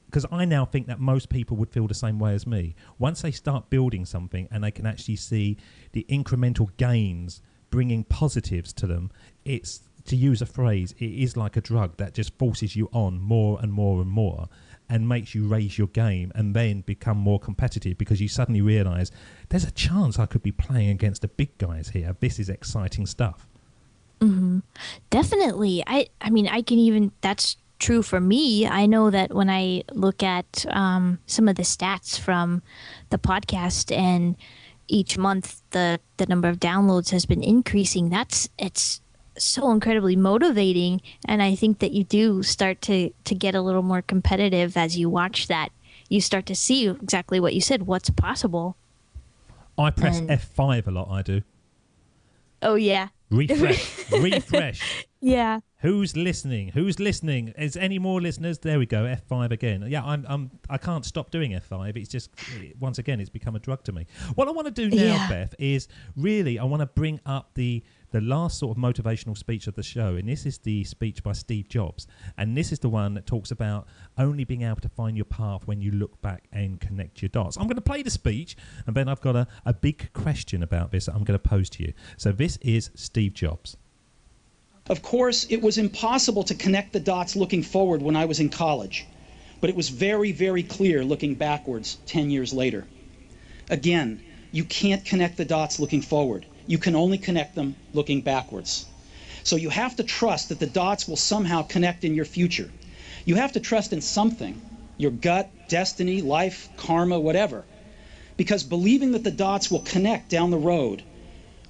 S2: because I now think that most people would feel the same way as me, once they start building something and they can actually see the incremental gains bringing positives to them, it's to use a phrase, it is like a drug that just forces you on more and more and more, and makes you raise your game and then become more competitive, because you suddenly realise there's a chance I could be playing against the big guys here. This is exciting stuff.
S3: Mm-hmm. Definitely. I mean, I can even, that's true for me. I know that when I look at some of the stats from the podcast, and each month the number of downloads has been increasing, it's so incredibly motivating. And I think that you do start to get a little more competitive as you watch that. You start to see exactly what you said, what's possible.
S2: I press F5 a lot, I do.
S3: Oh, yeah.
S2: Refresh.
S3: Yeah.
S2: Who's listening? Is any more listeners? There we go. F5 again. Yeah, I can't stop doing F5. It's just, once again, it's become a drug to me. What I want to do now, Beth, is really I want to bring up the last sort of motivational speech of the show, and this is the speech by Steve Jobs, and this is the one that talks about only being able to find your path when you look back and connect your dots. I'm going to play the speech, and then I've got a big question about this that I'm going to pose to you. So this is Steve Jobs.
S5: Of course, it was impossible to connect the dots looking forward when I was in college, but it was very, very clear looking backwards 10 years later. Again, you can't connect the dots looking forward. You can only connect them looking backwards. So you have to trust that the dots will somehow connect in your future. You have to trust in something, your gut, destiny, life, karma, whatever. Because believing that the dots will connect down the road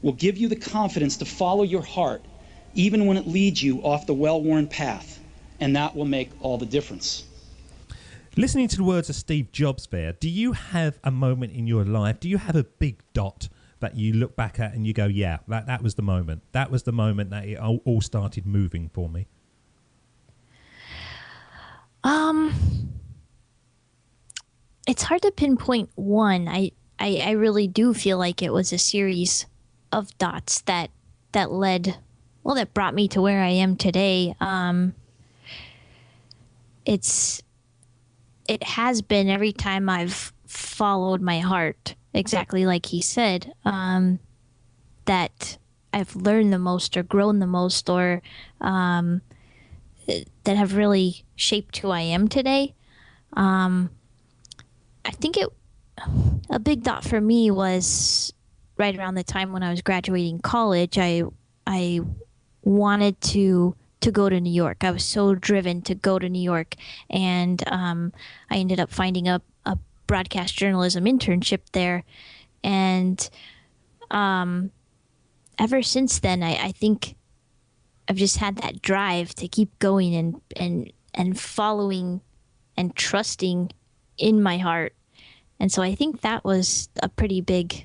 S5: will give you the confidence to follow your heart, even when it leads you off the well-worn path. And that will make all the difference.
S2: Listening to the words of Steve Jobs there, do you have a moment in your life, do you have a big dot that you look back at and you go, yeah, that was the moment. That was the moment that it all started moving for me?
S3: It's hard to pinpoint one. I really do feel like it was a series of dots that led, well, that brought me to where I am today. It has been every time I've followed my heart, exactly like he said, that I've learned the most or grown the most, or that have really shaped who I am today. I think a big dot for me was right around the time when I was graduating college. I wanted to go to New York. I was so driven to go to New York, and I ended up finding a broadcast journalism internship there, and ever since then, I think I've just had that drive to keep going and following and trusting in my heart. And so I think that was a pretty big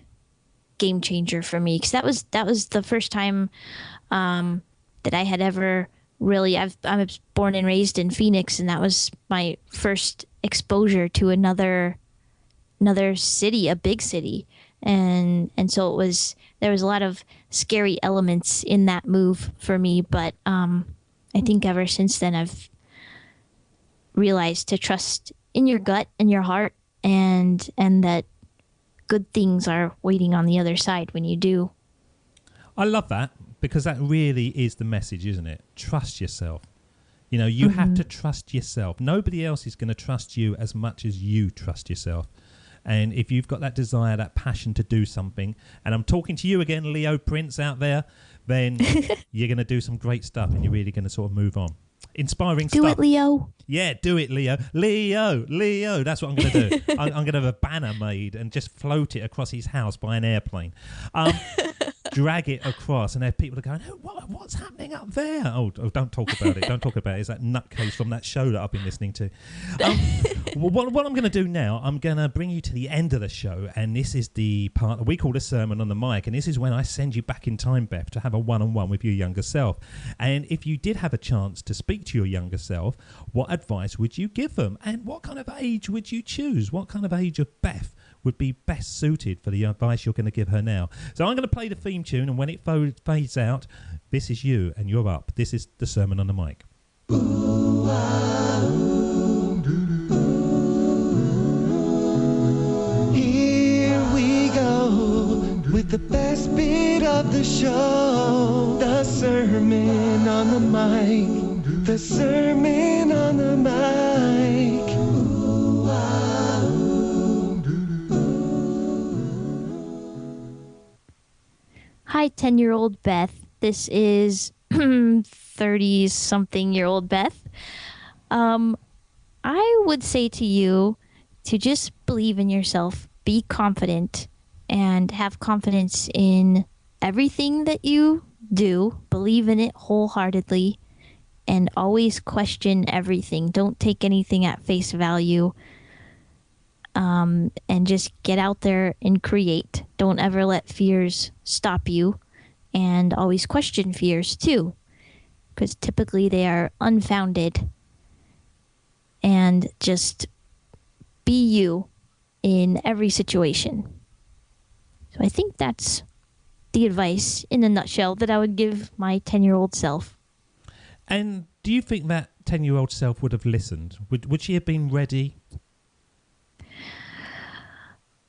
S3: game changer for me, because that was the first time that I had ever really, I was born and raised in Phoenix, and that was my first exposure to another city, a big city. And so there was a lot of scary elements in that move for me, but I think ever since then I've realized to trust in your gut and your heart, and that good things are waiting on the other side when you do. I
S2: love that, because that really is the message, isn't it? Trust yourself. You know, you have to trust yourself. Nobody else is going to trust you as much as you trust yourself. And if you've got that desire, that passion to do something, and I'm talking to you again, Leo Prince out there, then you're going to do some great stuff, and you're really going to sort of move on. Inspiring stuff.
S3: Do it, Leo.
S2: Yeah, do it, Leo. Leo. That's what I'm going to do. I'm going to have a banner made and just float it across his house by an airplane. Drag it across, and have people are going, oh, what's happening up there? Oh, don't talk about it. Don't talk about it. It's that nutcase from that show that I've been listening to. What I'm going to do now, I'm going to bring you to the end of the show, and this is the part that we call the sermon on the mic, and this is when I send you back in time, Beth, to have a one-on-one with your younger self. And if you did have a chance to speak to your younger self, what advice would you give them? And what kind of age would you choose? What kind of age of Beth would be best suited for the advice you're going to give her now? So I'm going to play the theme tune, and when it fades out, this is you and you're up. This is the sermon on the mic.
S6: Here we go with the best bit of the show, the sermon on the mic. The sermon on the mic.
S3: Hi, 10-year-old Beth. This is 30-something-year-old Beth. I would say to you to just believe in yourself, be confident, and have confidence in everything that you do. Believe in it wholeheartedly, and always question everything. Don't take anything at face value. And just get out there and create. Don't ever let fears stop you, and always question fears too, because typically they are unfounded. And just be you in every situation. So I think that's the advice in a nutshell that I would give my 10-year-old self.
S2: And do you think that 10-year-old self would have listened? Would she have been ready?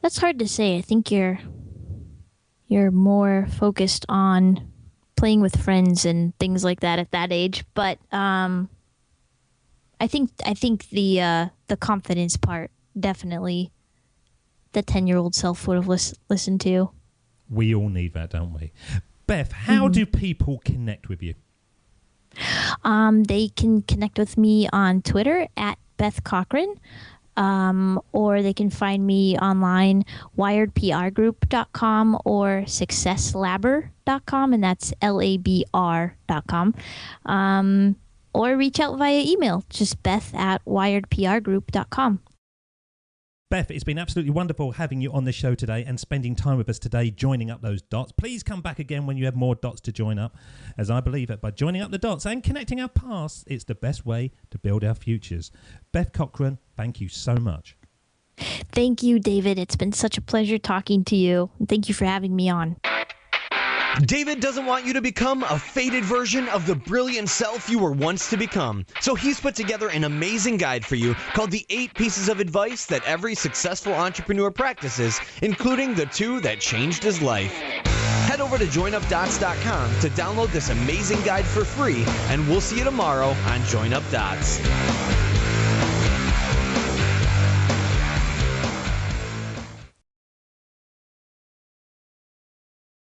S3: That's hard to say. I think you're more focused on playing with friends and things like that at that age. But I think the confidence part, definitely the 10-year-old self would have listened to.
S2: We all need that, don't we? Beth, how do people connect with you?
S3: They can connect with me on Twitter at Beth Cochran. Or they can find me online, wiredprgroup.com or successlabber.com, and that's labr.com. Or reach out via email, just beth@wiredprgroup.com.
S2: Beth, it's been absolutely wonderful having you on the show today and spending time with us today, joining up those dots. Please come back again when you have more dots to join up, as I believe that by joining up the dots and connecting our pasts, it's the best way to build our futures. Beth Cochran, thank you so much.
S3: Thank you, David. It's been such a pleasure talking to you. Thank you for having me on.
S1: David doesn't want you to become a faded version of the brilliant self you were once to become. So he's put together an amazing guide for you called the 8 Pieces of Advice that every successful entrepreneur practices, including the 2 that changed his life. Head over to joinupdots.com to download this amazing guide for free, and we'll see you tomorrow on Join Up Dots.